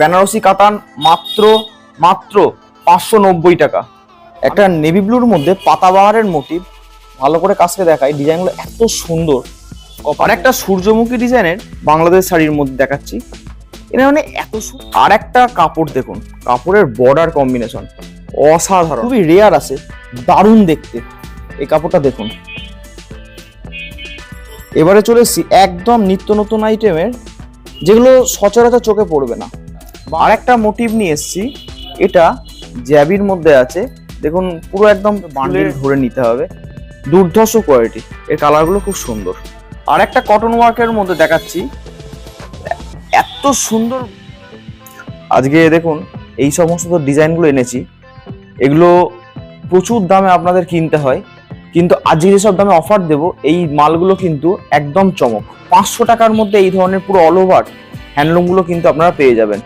বেনারসি কাতান মাত্র মাত্র 590 টাকা। একটা নেভি ব্লুর মধ্যে পাতাবাহারের মোটিভ, ভালো করে কাছকে দেখাই, ডিজাইনগুলো এত সুন্দর। আর একটা সূর্যমুখী ডিজাইনের বাংলাদেশ শাড়ির মধ্যে দেখাচ্ছি, এটা মানে এত সুন্দর। আর একটা কাপড় দেখুন, কাপড়ের বর্ডার কম্বিনেশন অসাধারণ, খুবই রেয়ার আছে, দারুণ দেখতে। এই কাপড়টা দেখুন। এবারে চলে এসেছি একদম নিত্য নতুন আইটেমের, যেগুলো সচরাচর চোখে পড়বে না। আর একটা মোটিভ নিয়ে এসেছি, এটা জ্যাবির মধ্যে আছে, দেখুন পুরো একদম বান্ডিল ধরে নিতে হবে, দুর্ধর্ষ কোয়ালিটি, এর কালারগুলো খুব সুন্দর। আর একটা কটন ওয়ার্কের মধ্যে দেখাচ্ছি, এত সুন্দর। আজকে দেখুন এই সমস্ত ডিজাইনগুলো এনেছি, এগুলো প্রচুর দামে আপনাদের কিনতে হয়, কিন্তু আজকে যেসব দামে অফার দেব, এই মালগুলো কিন্তু একদম চমক। 500 টাকার মধ্যে এই ধরনের পুরো অল ওভার হ্যান্ডলুমগুলো কিন্তু আপনারা পেয়ে যাবেন।